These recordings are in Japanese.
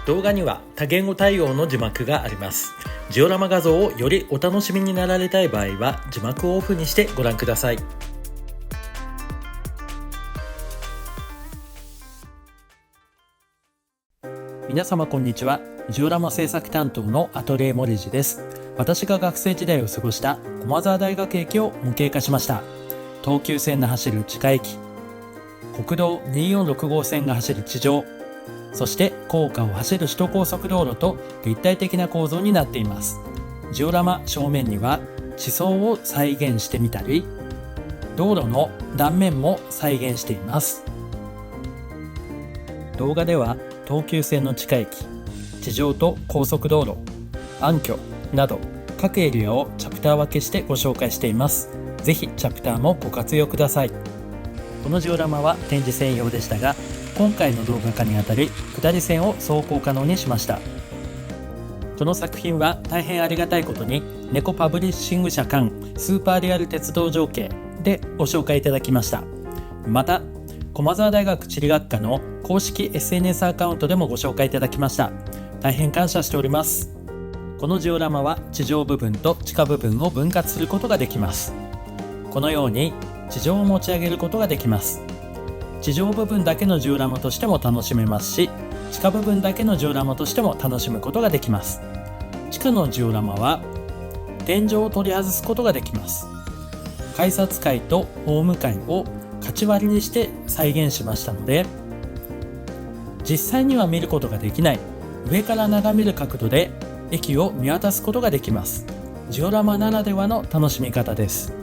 動画には多言語対応の字幕があります。ジオラマ画像をよりお楽しみになられたい場合は字幕をオフにしてご覧ください。皆様こんにちは。ジオラマ制作担当のアトリエモリジです。私が学生時代を過ごした駒沢大学駅を模型化しました。東急線の走る地下駅、国道246号線が走る地上、そして高架を走る首都高速道路と立体的な構造になっています。ジオラマ正面には地層を再現してみたり、道路の断面も再現しています。動画では東急線の地下駅、地上と高速道路、暗渠など各エリアをチャプター分けしてご紹介しています。ぜひチャプターもご活用ください。このジオラマは展示専用でしたが、今回の動画化にあたり下り線を走行可能にしました。この作品は大変ありがたいことに猫パブリッシング社間スーパーリアル鉄道情景でご紹介いただきました。また駒沢大学地理学科の公式 SNS アカウントでもご紹介いただきました。大変感謝しております。このジオラマは地上部分と地下部分を分割することができます。このように地上を持ち上げることができます。地上部分だけのジオラマとしても楽しめますし、地下部分だけのジオラマとしても楽しむことができます。地下のジオラマは天井を取り外すことができます。改札階とホーム階をかち割りにして再現しましたので、実際には見ることができない上から眺める角度で駅を見渡すことができます。ジオラマならではの楽しみ方です。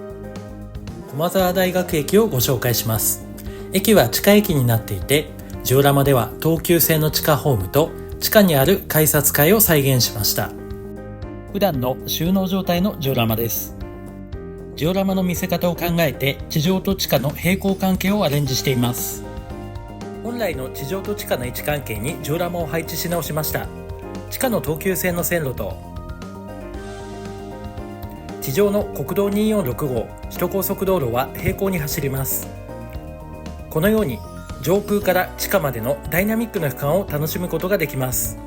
駒沢大学駅をご紹介します。駅は地下駅になっていて、ジオラマでは東急線の地下ホームと地下にある改札階を再現しました。普段の収納状態のジオラマです。ジオラマの見せ方を考えて地上と地下の平行関係をアレンジしています。本来の地上と地下の位置関係にジオラマを配置し直しました。地下の東急線の線路と地上の国道246号首都高速道路は平行に走ります。このように上空から地下までのダイナミックな区間を楽しむことができます。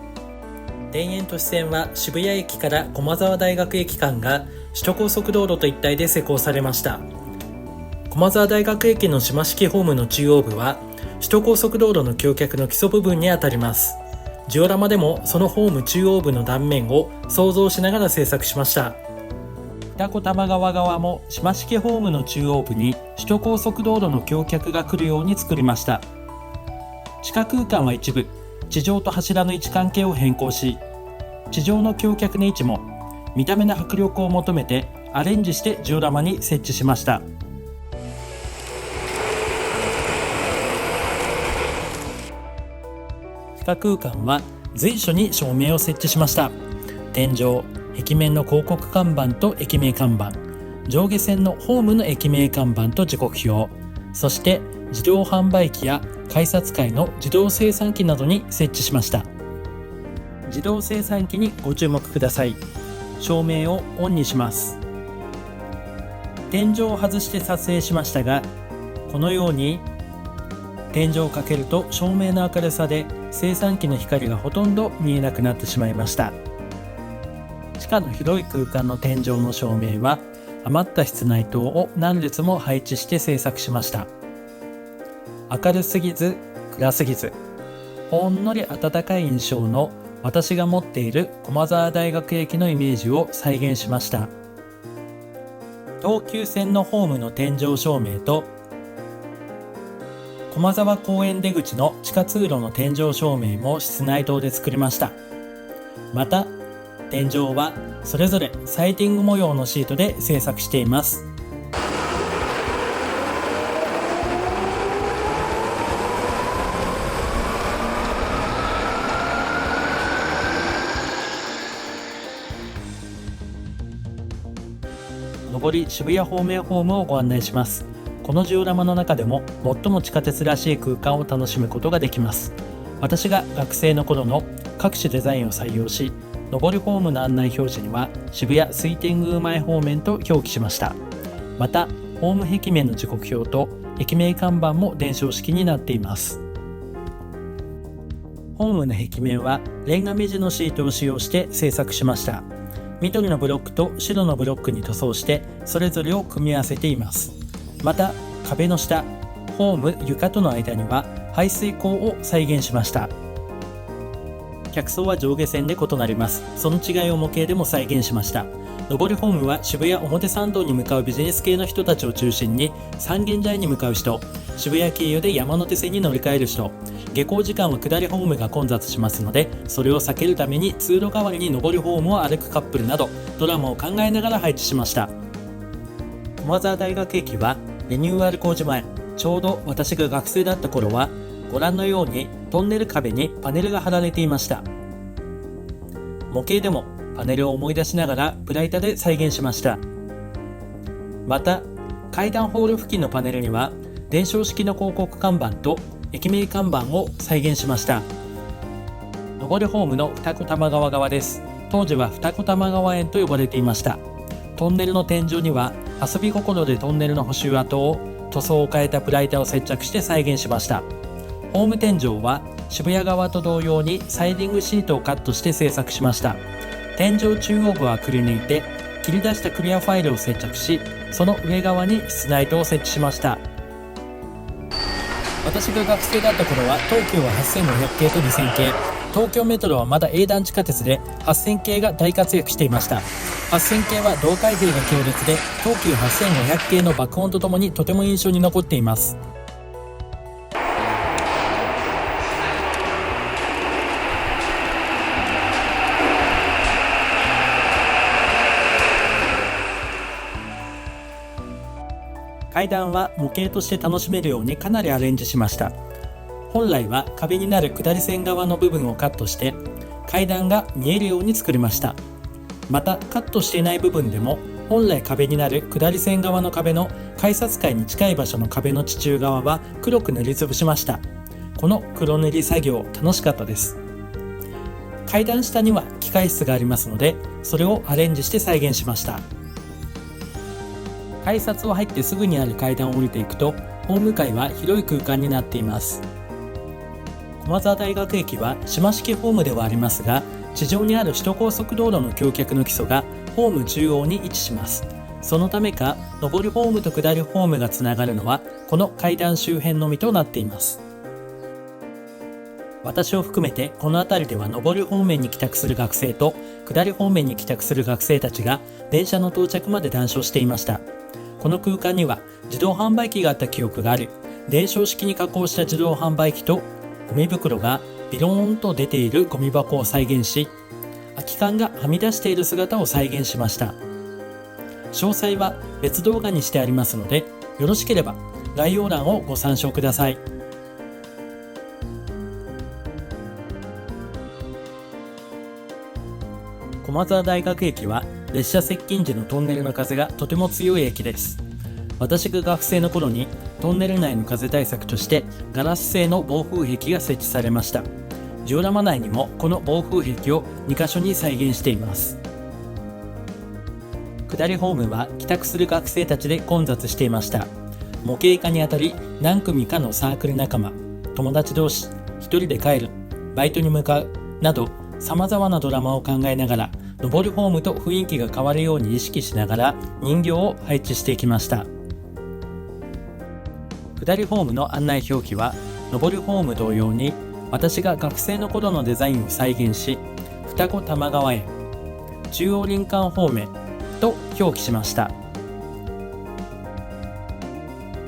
田園都市線は渋谷駅から駒沢大学駅間が首都高速道路と一体で施工されました。駒沢大学駅の島式ホームの中央部は首都高速道路の橋脚の基礎部分にあたります。ジオラマでもそのホーム中央部の断面を想像しながら制作しました。二子玉川側も島式ホームの中央部に首都高速道路の橋脚が来るように作りました。地下空間は一部地上と柱の位置関係を変更し、地上の橋脚の位置も見た目の迫力を求めてアレンジしてジオラマに設置しました。地下空間は随所に照明を設置しました。天井、壁面の広告看板と駅名看板、上下線のホームの駅名看板と時刻表、そして自動販売機や改札階の自動精算機などに設置しました。自動精算機にご注目ください。照明をオンにします。天井を外して撮影しましたが、このように天井をかけると照明の明るさで精算機の光がほとんど見えなくなってしまいました。地下の広い空間の天井の照明は余った室内灯を何列も配置して制作しました。明るすぎず暗すぎず、ほんのり温かい印象の私が持っている駒沢大学駅のイメージを再現しました。東急線のホームの天井照明と駒沢公園出口の地下通路の天井照明も室内灯で作りました。また天井はそれぞれサイティング模様のシートで制作しています。上り渋谷方面ホームをご案内します。このジオラマの中でも最も地下鉄らしい空間を楽しむことができます。私が学生の頃の各種デザインを採用し、上りホームの案内表示には渋谷水天宮前方面と表記しました。またホーム壁面の時刻表と駅名看板も電子式になっています。ホームの壁面はレンガ目地のシートを使用して製作しました。緑のブロックと白のブロックに塗装してそれぞれを組み合わせています。また壁の下、ホーム床との間には排水溝を再現しました。客層は上下線で異なります。その違いを模型でも再現しました。上りホームは渋谷表参道に向かうビジネス系の人たちを中心に、三軒茶屋に向かう人、渋谷経由で山手線に乗り換える人、下校時間は下りホームが混雑しますので、それを避けるために通路代わりに上りホームを歩くカップルなど、ドラマを考えながら配置しました。駒沢大学駅はリニューアル工事前、ちょうど私が学生だった頃は、ご覧のようにトンネル壁にパネルが貼られていました。模型でもパネルを思い出しながらプラ板で再現しました。また階段ホール付近のパネルには電照式の広告看板と駅名看板を再現しました。上りホームの二子玉川側です。当時は二子玉川園と呼ばれていました。トンネルの天井には遊び心でトンネルの補修跡を塗装を変えたプラ板を接着して再現しました。ホーム天井は渋谷側と同様にサイディングシートをカットして製作しました。天井中央部はくり抜いて切り出したクリアファイルを接着し、その上側に室内灯を設置しました。私が学生だった頃は東急は8500系と2000系、東京メトロはまだ営団地下鉄で8000系が大活躍していました。8000系は動開閉が強烈で、東急8500系の爆音とともにとても印象に残っています。階段は模型として楽しめるようにかなりアレンジしました。本来は壁になる下り線側の部分をカットして階段が見えるように作りました。またカットしていない部分でも本来壁になる下り線側の壁の改札階に近い場所の壁の地中側は黒く塗りつぶしました。この黒塗り作業楽しかったです。階段下には機械室がありますので、それをアレンジして再現しました。改札を入ってすぐにある階段を降りていくと、ホーム階は広い空間になっています。駒沢大学駅は島式ホームではありますが、地上にある首都高速道路の橋脚の基礎がホーム中央に位置します。そのためか、上りホームと下りホームがつながるのはこの階段周辺のみとなっています。私を含めてこの辺りでは上り方面に帰宅する学生と下り方面に帰宅する学生たちが電車の到着まで談笑していました。この空間には自動販売機があった記憶がある。電照式に加工した自動販売機とゴミ袋がビローンと出ているゴミ箱を再現し、空き缶がはみ出している姿を再現しました。詳細は別動画にしてありますので、よろしければ概要欄をご参照ください。駒沢大学駅は列車接近時のトンネルの風がとても強い駅です。私が学生の頃にトンネル内の風対策としてガラス製の防風壁が設置されました。ジオラマ内にもこの防風壁を2カ所に再現しています。下りホームは帰宅する学生たちで混雑していました。模型化にあたり何組かのサークル仲間、友達同士、一人で帰る、バイトに向かうなど様々なドラマを考えながら、上りホームと雰囲気が変わるように意識しながら人形を配置していきました。下りホームの案内表記は上りホーム同様に私が学生の頃のデザインを再現し、二子玉川園、中央林間方面と表記しました。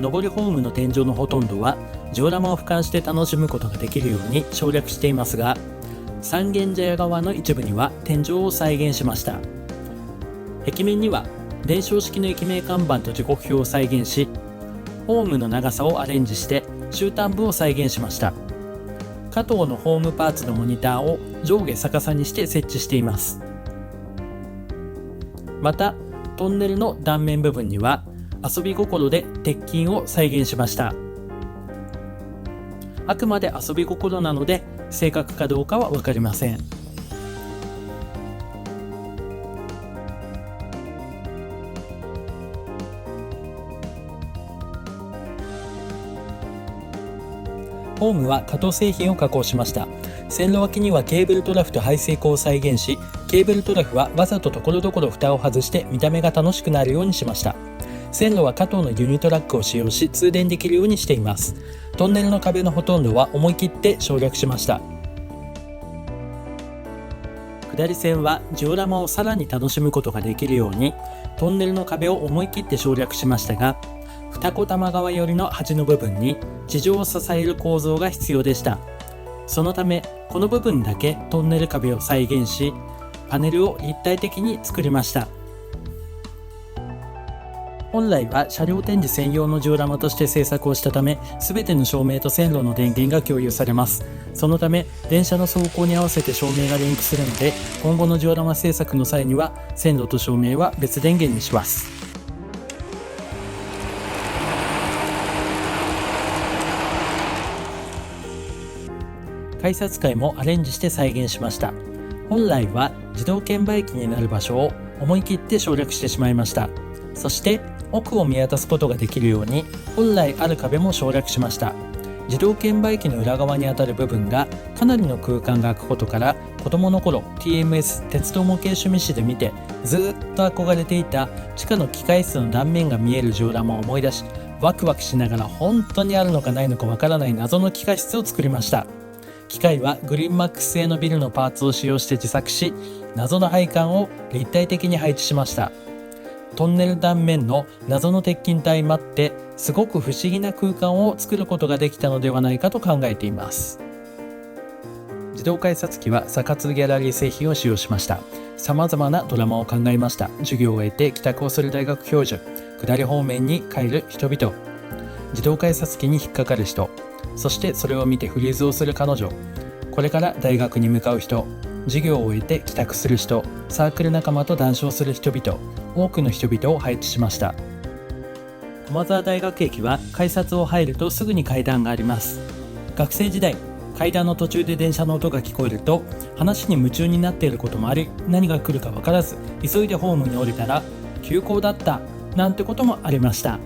上りホームの天井のほとんどはジオラマを俯瞰して楽しむことができるように省略していますが、三軒茶屋側の一部には天井を再現しました。壁面には電照式の駅名看板と時刻表を再現し、ホームの長さをアレンジして終端部を再現しました。加藤のホームパーツのモニターを上下逆さにして設置しています。またトンネルの断面部分には遊び心で鉄筋を再現しました。あくまで遊び心なので正確かどうかは分かりません。ホームは加藤製品を加工しました。線路脇にはケーブルトラフと排水溝を再現し、ケーブルトラフはわざと所々蓋を外して見た目が楽しくなるようにしました。線路は加藤のユニトラックを使用し通電できるようにしています。トンネルの壁のほとんどは思い切って省略しました。下り線はジオラマをさらに楽しむことができるようにトンネルの壁を思い切って省略しましたが、二子玉川寄りの端の部分に地上を支える構造が必要でした。そのためこの部分だけトンネル壁を再現し、パネルを立体的に作りました。本来は車両展示専用のジオラマとして製作をしたため、全ての照明と線路の電源が共有されます。そのため電車の走行に合わせて照明がリンクするので、今後のジオラマ製作の際には線路と照明は別電源にします。改札階もアレンジして再現しました。本来は自動券売機になる場所を思い切って省略してしまいました。そして奥を見渡すことができるように本来ある壁も省略しました。自動券売機の裏側にあたる部分がかなりの空間が空くことから、子供の頃 TMS 鉄道模型趣味誌で見てずっと憧れていた地下の機械室の断面が見えるジオラマを思い出し、ワクワクしながら本当にあるのかないのかわからない謎の機械室を作りました。機械はグリーンマックス製のビルのパーツを使用して自作し、謎の配管を立体的に配置しました。トンネル断面の謎の鉄筋と相まってすごく不思議な空間を作ることができたのではないかと考えています。自動改札機はサカツギャラリー製品を使用しました。様々なドラマを考えました。授業を終えて帰宅をする大学教授、下り方面に帰る人々、自動改札機に引っかかる人、そしてそれを見てフリーズをする彼女、これから大学に向かう人、授業を終えて帰宅する人、サークル仲間と談笑する人々、多くの人々を配置しました。駒沢大学駅は改札を入るとすぐに階段があります。学生時代、階段の途中で電車の音が聞こえると話に夢中になっていることもあり、何が来るか分からず急いでホームに降りたら休校だったなんてこともありました。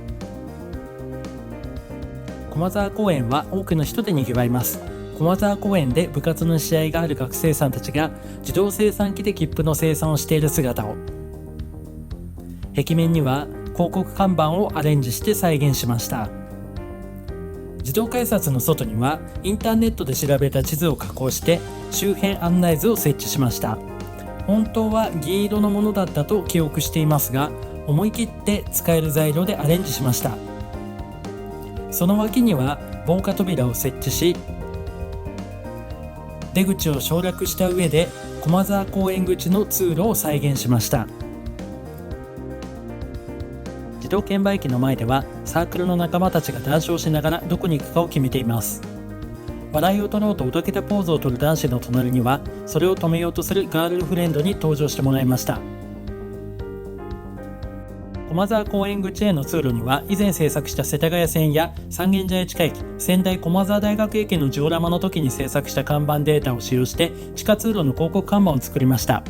駒沢公園は多くの人で賑わいます。駒沢公園で部活の試合がある学生さんたちが自動生産機で切符の生産をしている姿を、壁面には広告看板をアレンジして再現しました。自動改札の外にはインターネットで調べた地図を加工して周辺案内図を設置しました。本当は銀色のものだったと記憶していますが、思い切って使える材料でアレンジしました。その脇には防火扉を設置し、出口を省略した上で駒沢公園口の通路を再現しました。自動券売機の前ではサークルの仲間たちが談笑しながらどこに行くかを決めています。笑いを取ろうとおどけたポーズを取る男子の隣にはそれを止めようとするガールフレンドに登場してもらいました。駒沢公園口への通路には以前制作した世田谷線や三軒茶屋地下駅、仙台駒沢大学駅のジオラマの時に制作した看板データを使用して地下通路の広告看板を作りました。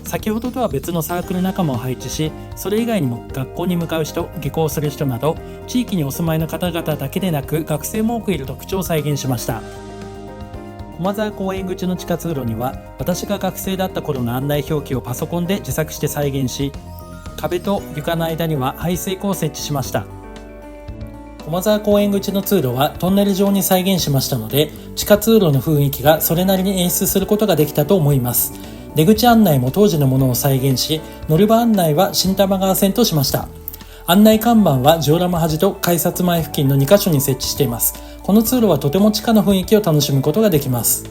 先ほどとは別のサークル仲間を配置し、それ以外にも学校に向かう人、下校する人など地域にお住まいの方々だけでなく学生も多くいる特徴を再現しました。駒沢公園口の地下通路には私が学生だった頃の案内表記をパソコンで自作して再現し、壁と床の間には排水溝を設置しました。駒沢公園口の通路はトンネル状に再現しましたので、地下通路の雰囲気がそれなりに演出することができたと思います。出口案内も当時のものを再現し、乗り場案内は新玉川線としました。案内看板はジオラマ端と改札前付近の2カ所に設置しています。この通路はとても地下の雰囲気を楽しむことができます。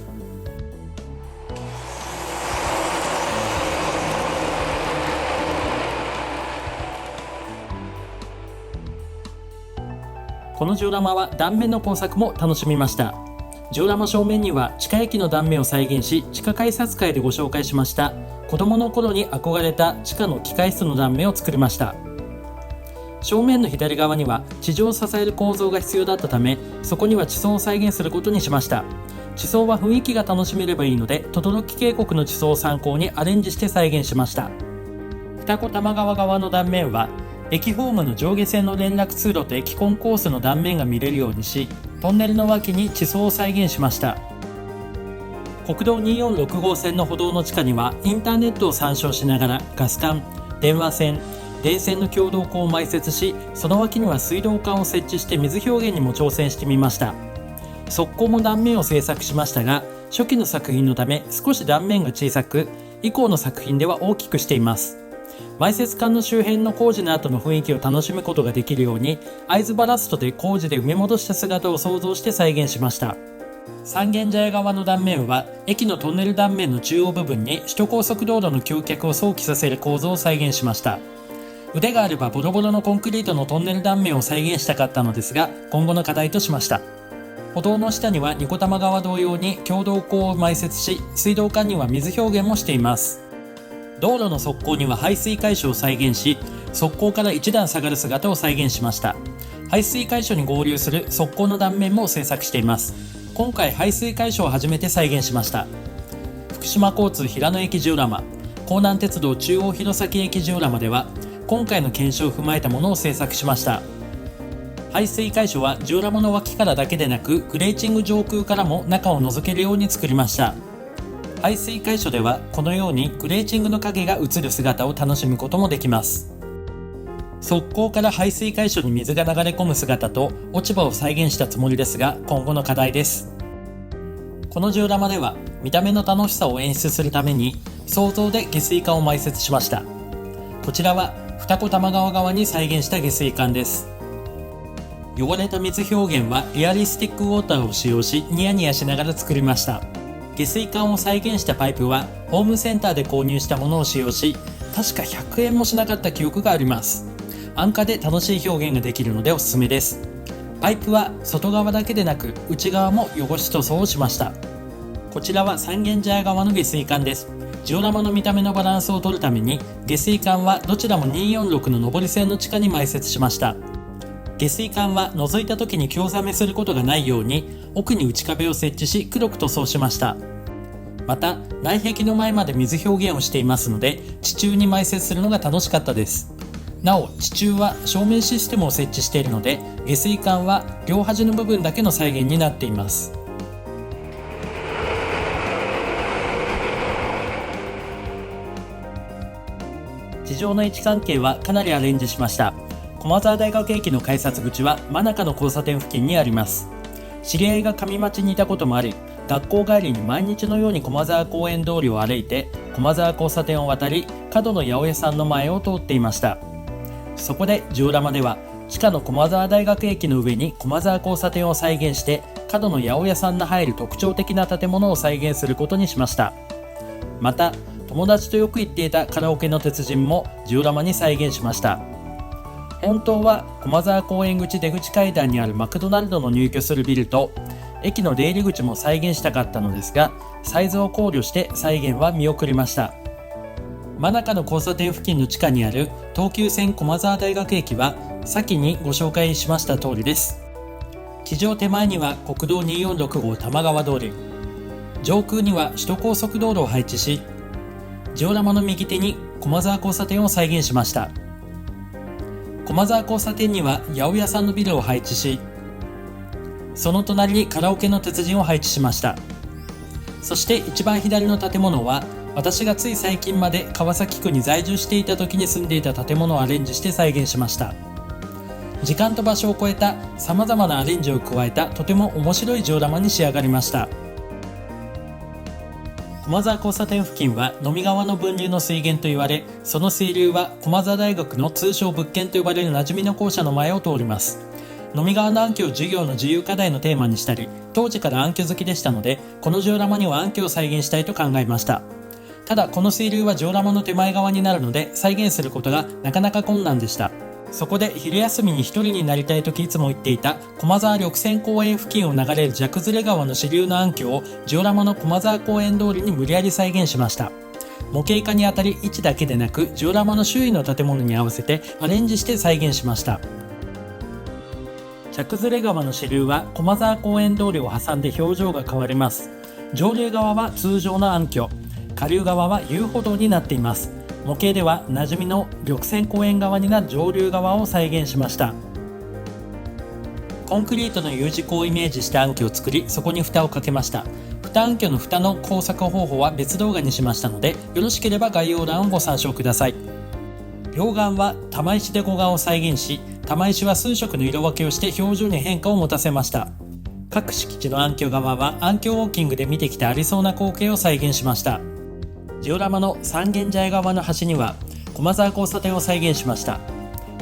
このジオラマは断面の工作も楽しみました。ジオラマ正面には地下駅の断面を再現し、地下改札階でご紹介しました子供の頃に憧れた地下の機械室の断面を作りました。正面の左側には地上を支える構造が必要だったため、そこには地層を再現することにしました。地層は雰囲気が楽しめればいいので、轟渓谷の地層を参考にアレンジして再現しました。二子玉川側の断面は駅ホームの上下線の連絡通路と駅コンコースの断面が見れるようにし、トンネルの脇に地層を再現しました。国道246号線の歩道の地下にはインターネットを参照しながらガス管、電話線、電線の共同庫を埋設し、その脇には水道管を設置して水表現にも挑戦してみました。側溝も断面を制作しましたが、初期の作品のため少し断面が小さく、以降の作品では大きくしています。埋設管の周辺の工事の後の雰囲気を楽しむことができるように、会津バラストで工事で埋め戻した姿を想像して再現しました。三軒茶屋側の断面は、駅のトンネル断面の中央部分に首都高速道路の橋脚を想起させる構造を再現しました。腕があればボロボロのコンクリートのトンネル断面を再現したかったのですが、今後の課題としました。歩道の下にはニコ玉川同様に共同溝を埋設し、水道管には水表現もしています。道路の側溝には排水解消を再現し、側溝から一段下がる姿を再現しました。排水解消に合流する側溝の断面も制作しています。今回排水解消を初めて再現しました。福島交通平野駅ジオラマ、江南鉄道中央弘前駅ジオラマでは、今回の検証を踏まえたものを制作しました。排水解消はジオラマの脇からだけでなく、グレーチング上空からも中を覗けるように作りました。排水解消ではこのようにグレーチングの影が映る姿を楽しむこともできます。側溝から排水解消に水が流れ込む姿と落ち葉を再現したつもりですが、今後の課題です。このジオラマでは見た目の楽しさを演出するために想像で下水管を埋設しました。こちらは二子玉川側に再現した下水管です。汚れた水表現はリアリスティックウォーターを使用し、ニヤニヤしながら作りました。下水管を再現したパイプはホームセンターで購入したものを使用し、確か100円もしなかった記憶があります。安価で楽しい表現ができるのでおすすめです。パイプは外側だけでなく内側も汚し塗装をしました。こちらは三軒茶屋側の下水管です。ジオラマの見た目のバランスを取るために、下水管はどちらも246の上り線の地下に埋設しました。下水管は覗いた時に興ざめすることがないように奥に内壁を設置し、黒く塗装しました。また内壁の前まで水表現をしていますので、地中に埋設するのが楽しかったです。なお地中は照明システムを設置しているので、下水管は両端の部分だけの再現になっています。地上の位置関係はかなりアレンジしました。駒沢大学駅の改札口は真中の交差点付近にあります。知り合いが上町にいたこともあり、学校帰りに毎日のように駒沢公園通りを歩いて駒沢交差点を渡り、角の八百屋さんの前を通っていました。そこでジオラマでは地下の駒沢大学駅の上に駒沢交差点を再現して、角の八百屋さんの入る特徴的な建物を再現することにしました。また友達とよく行っていたカラオケの鉄人もジオラマに再現しました。本当は駒沢公園口出口階段にあるマクドナルドの入居するビルと駅の出入り口も再現したかったのですが、サイズを考慮して再現は見送りました。真中の交差点付近の地下にある東急線駒沢大学駅は先にご紹介しました通りです。地上手前には国道246号玉川通り、上空には首都高速道路を配置し、ジオラマの右手に駒沢交差点を再現しました。駒沢交差点には八百屋さんのビルを配置し、その隣にカラオケの鉄人を配置しました。そして一番左の建物は、私がつい最近まで川崎区に在住していた時に住んでいた建物をアレンジして再現しました。時間と場所を超えた様々なアレンジを加えたとても面白いジオラマに仕上がりました。駒沢交差点付近は呑み川の分流の水源と言われ、その水流は駒沢大学の通称物件と呼ばれる馴染みの校舎の前を通ります。呑み川の暗渠を授業の自由課題のテーマにしたり、当時から暗渠好きでしたので、このジオラマには暗渠を再現したいと考えました。ただこの水流はジオラマの手前側になるので、再現することがなかなか困難でした。そこで昼休みに一人になりたい時いつも言っていた駒沢緑線公園付近を流れるジャクズレ川の支流の暗渠をジオラマの駒沢公園通りに無理やり再現しました。模型化にあたり位置だけでなくジオラマの周囲の建物に合わせてアレンジして再現しました。ジャクズレ川の支流は駒沢公園通りを挟んで表情が変わります。上流側は通常の暗渠、下流側は遊歩道になっています。模型では馴染みの緑線公園側になる上流側を再現しました。コンクリートの U 字工をイメージした暗渠を作り、そこに蓋をかけました。蓋暗渠の蓋の工作方法は別動画にしましたので、よろしければ概要欄をご参照ください。両眼は玉石で護眼を再現し、玉石は数色の色分けをして表情に変化を持たせました。各敷地の暗渠側は暗渠ウォーキングで見てきたありそうな光景を再現しました。ジオラマの三軒茶屋側の端には駒沢交差点を再現しました。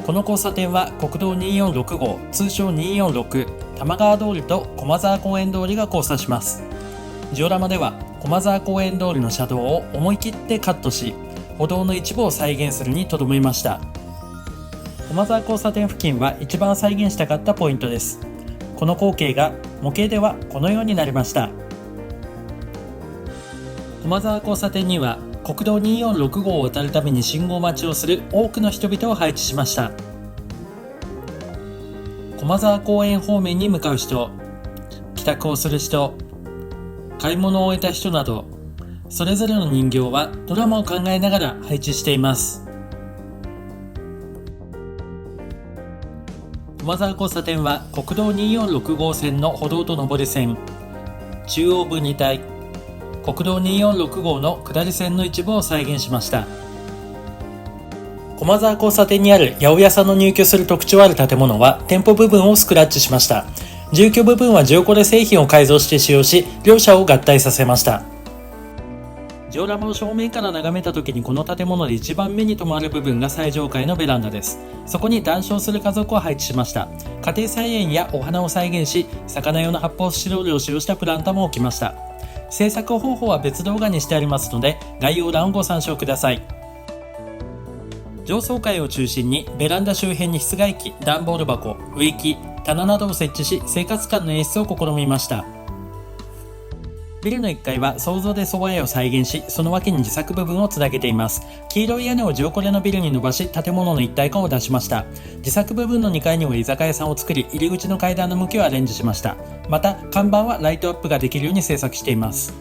この交差点は国道246号、通称246、玉川通りと駒沢公園通りが交差します。ジオラマでは駒沢公園通りの車道を思い切ってカットし、歩道の一部を再現するにとどめました。駒沢交差点付近は一番再現したかったポイントです。この光景が模型ではこのようになりました。駒沢交差点には国道246号を渡るために信号待ちをする多くの人々を配置しました。駒沢公園方面に向かう人、帰宅をする人、買い物を終えた人など、それぞれの人形はドラマを考えながら配置しています。駒沢交差点は国道246号線の歩道と上り線、中央分離帯、国道246号の下り線の一部を再現しました。駒沢交差点にある八百屋さんの入居する特徴ある建物は店舗部分をスクラッチしました。住居部分はジオコレ製品を改造して使用し、両者を合体させました。ジオラマを正面から眺めた時にこの建物で一番目に留まる部分が最上階のベランダです。そこに談笑する家族を配置しました。家庭菜園やお花を再現し、魚用の発泡スチロールを使用したプランタも置きました。制作方法は別動画にしてありますので、概要欄をご参照ください。上層階を中心にベランダ周辺に室外機、段ボール箱、植木、棚などを設置し、生活感の演出を試みました。ビルの1階は想像で蕎麦屋を再現し、その脇に自作部分をつなげています。黄色い屋根をジオコレのビルに伸ばし、建物の一体感を出しました。自作部分の2階には居酒屋さんを作り、入り口の階段の向きをアレンジしました。また看板はライトアップができるように制作しています。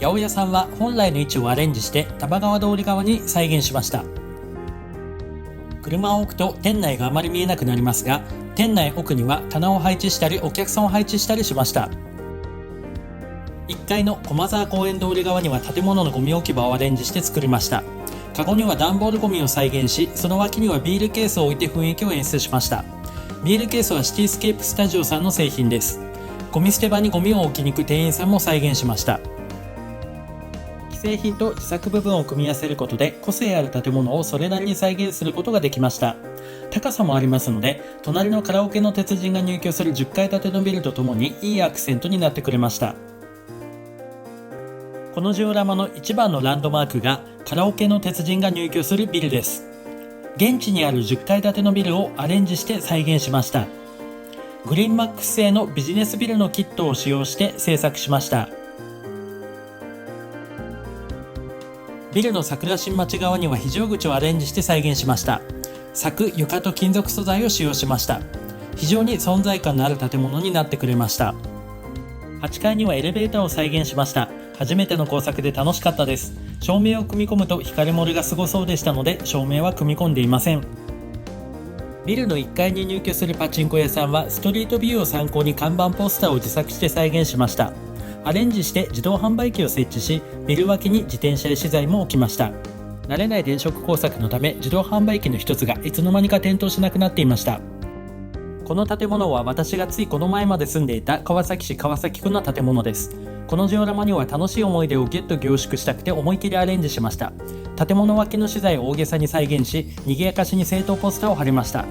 八百屋さんは本来の位置をアレンジして玉川通り側に再現しました。車を置くと店内があまり見えなくなりますが、店内奥には棚を配置したりお客さんを配置したりしました。1階の駒沢公園通り側には建物のゴミ置き場をアレンジして作りました。カゴには段ボールゴミを再現し、その脇にはビールケースを置いて雰囲気を演出しました。ビールケースはシティスケープスタジオさんの製品です。ゴミ捨て場にゴミを置きに行く店員さんも再現しました。既製品と自作部分を組み合わせることで個性ある建物をそれなりに再現することができました。高さもありますので、隣のカラオケの鉄人が入居する10階建てのビルとともにいいアクセントになってくれました。このジオラマの一番のランドマークがカラオケの鉄人が入居するビルです。現地にある10階建てのビルをアレンジして再現しました。グリーンマックス製のビジネスビルのキットを使用して制作しました。ビルの桜新町側には非常口をアレンジして再現しました。柵、床と金属素材を使用しました。非常に存在感のある建物になってくれました。8階にはエレベーターを再現しました。初めての工作で楽しかったです。照明を組み込むと光漏れがすごそうでしたので、照明は組み込んでいません。ビルの1階に入居するパチンコ屋さんはストリートビューを参考に看板ポスターを自作して再現しました。アレンジして自動販売機を設置し、ビル脇に自転車や資材も置きました。慣れない電飾工作のため、自動販売機の一つがいつの間にか点灯しなくなっていました。この建物は私がついこの前まで住んでいた川崎市川崎区の建物です。このジオラマには楽しい思い出をギュッと凝縮したくて思い切りアレンジしました。建物脇の資材を大げさに再現し、賑やかしに正当ポスターを貼りました。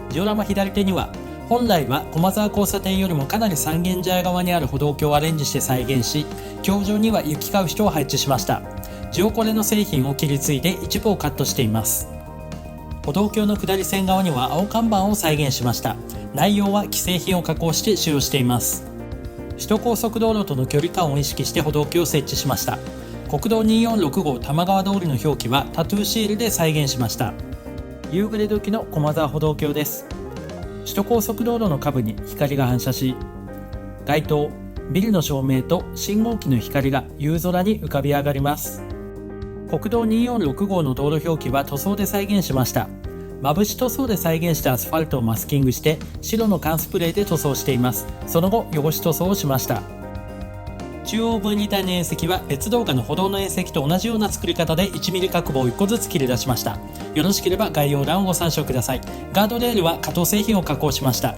ジオラマ左手には本来は駒沢交差点よりもかなり三軒茶屋側にある歩道橋をアレンジして再現し、橋上には行き交う人を配置しました。ジオコレの製品を切り継いで一部をカットしています。歩道橋の下り線側には青看板を再現しました。内容は既製品を加工して使用しています。首都高速道路との距離感を意識して歩道橋を設置しました。国道246号玉川通りの表記はタトゥーシールで再現しました。夕暮れ時の駒沢歩道橋です。首都高速道路の下部に光が反射し、街灯、ビルの照明と信号機の光が夕空に浮かび上がります。国道246号の道路表記は塗装で再現しました。まぶし塗装で再現したアスファルトをマスキングして白の缶スプレーで塗装しています。その後汚し塗装をしました。中央分離帯の縁石は別動画の歩道の縁石と同じような作り方で 1mm 角棒を1個ずつ切り出しました。よろしければ概要欄をご参照ください。ガードレールは加藤製品を加工しました。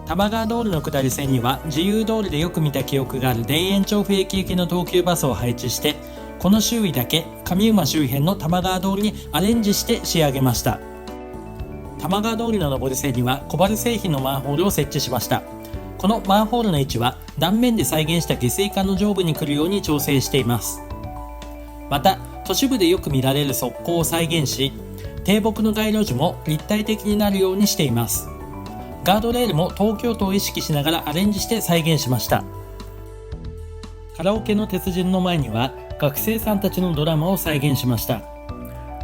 多摩川通りの下り線には自由通りでよく見た記憶がある田園調布駅行きの東急バスを配置して、この周囲だけ上馬周辺の多摩川通りにアレンジして仕上げました。多摩川通りの上り線にはコバル製品のマンホールを設置しました。このマンホールの位置は断面で再現した下水管の上部に来るように調整しています。また都市部でよく見られる側溝を再現し、低木の街路樹も立体的になるようにしています。ガードレールも東京都を意識しながらアレンジして再現しました。カラオケの鉄人の前には学生さんたちのドラマを再現しました。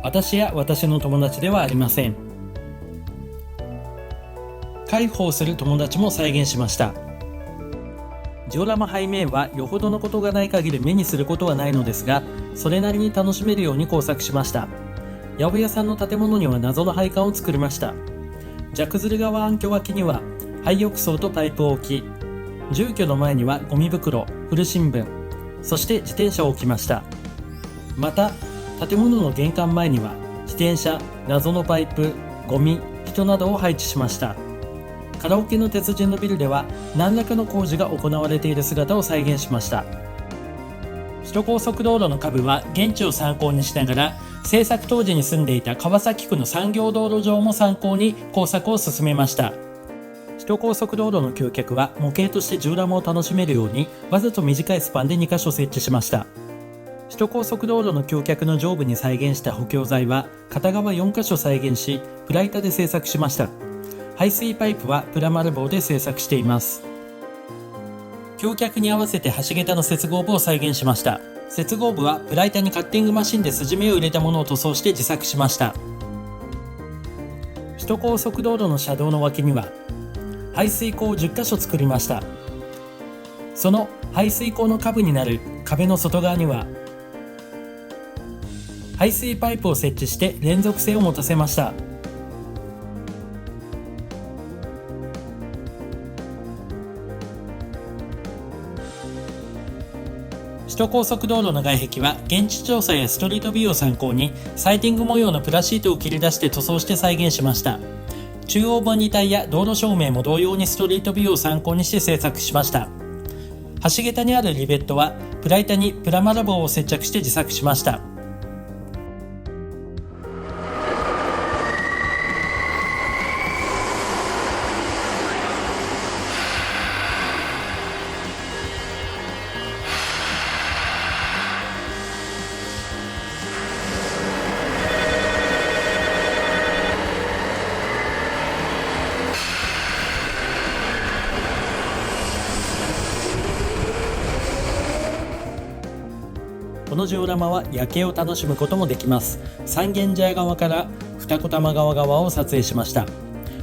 私や私の友達ではありません。介抱する友達も再現しました。ジオラマ背面はよほどのことがない限り目にすることはないのですが、それなりに楽しめるように工作しました。八百屋さんの建物には謎の配管を作りました。ジャクズル川暗渠脇には廃浴槽とパイプを置き、住居の前にはゴミ袋、古新聞、そして自転車を置きました。また建物の玄関前には自転車、謎のパイプ、ゴミ、人などを配置しました。カラオケの鉄人のビルでは何らかの工事が行われている姿を再現しました。首都高速道路の下部は現地を参考にしながら、制作当時に住んでいた川崎区の産業道路上も参考に工作を進めました。首都高速道路の橋脚は模型としてジオラマを楽しめるようにわざと短いスパンで2カ所設置しました。首都高速道路の橋脚の上部に再現した補強材は片側4カ所再現し、プラ板で製作しました。排水パイプはプラマル棒で製作しています。橋脚に合わせて橋桁の接合部を再現しました。接合部はプラ板にカッティングマシンで筋目を入れたものを塗装して自作しました。首都高速道路の車道の脇には排水溝を10カ所作りました。その排水溝の下部になる壁の外側には排水パイプを設置して連続性を持たせました。首都高速道路の外壁は現地調査やストリートビューを参考にサイディング模様のプラシートを切り出して塗装して再現しました。中央分離帯や道路照明も同様にストリートビューを参考にして製作しました。橋桁にあるリベットはプラ板にプラマラ棒を接着して自作しました。このジオラマは夜景を楽しむこともできます。三軒茶屋側から二子玉川側を撮影しました。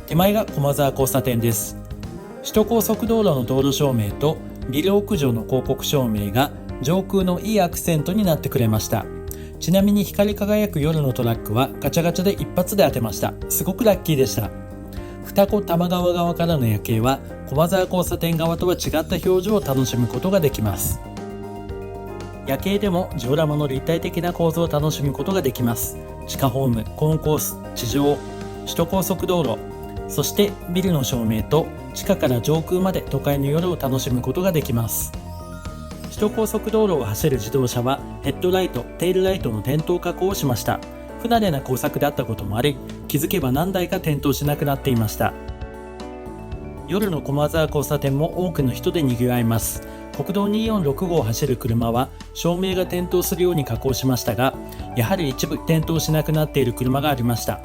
手前が駒沢交差点です。首都高速道路の道路照明とビル屋上の広告照明が上空のいいアクセントになってくれました。ちなみに光り輝く夜のトラックはガチャガチャで一発で当てました。すごくラッキーでした。二子玉川側からの夜景は駒沢交差点側とは違った表情を楽しむことができます。夜景でもジオラマの立体的な構造を楽しむことができます。地下ホーム、コンコース、地上、首都高速道路、そしてビルの照明と地下から上空まで都会の夜を楽しむことができます。首都高速道路を走る自動車はヘッドライト、テールライトの点灯加工をしました。不慣れな工作であったこともあり、気づけば何台か点灯しなくなっていました。夜の駒沢交差点も多くの人で賑わいます。国道246号を走る車は照明が点灯するように加工しましたが、やはり一部点灯しなくなっている車がありました。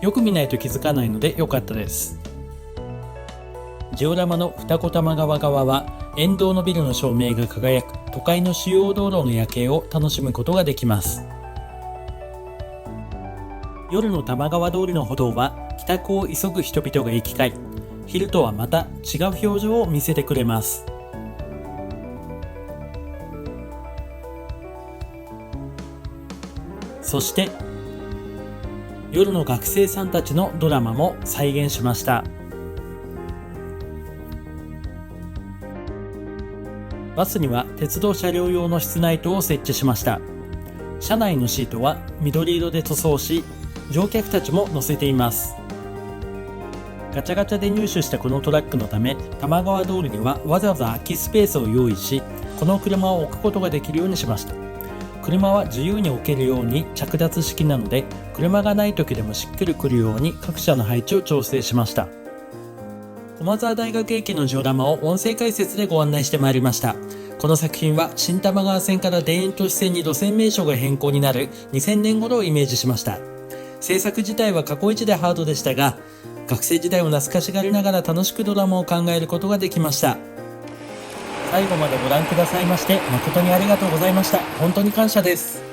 よく見ないと気づかないので良かったです。ジオラマの二子玉川側は沿道のビルの照明が輝く都会の主要道路の夜景を楽しむことができます。夜の玉川通りの歩道は帰宅を急ぐ人々が行き交い、昼とはまた違う表情を見せてくれます。そして夜の学生さんたちのドラマも再現しました。バスには鉄道車両用の室内灯を設置しました。車内のシートは緑色で塗装し、乗客たちも乗せています。ガチャガチャで入手したこのトラックのため、玉川通りにはわざわざ空きスペースを用意し、この車を置くことができるようにしました。車は自由に置けるように着脱式なので、車がない時でもしっくりくるように各社の配置を調整しました。駒沢大学駅のジオラマを音声解説でご案内してまいりました。この作品は新玉川線から田園都市線に路線名称が変更になる2000年頃をイメージしました。制作自体は過去一でハードでしたが、学生時代を懐かしがりながら楽しくドラマを考えることができました。最後までご覧くださいまして誠にありがとうございました。本当に感謝です。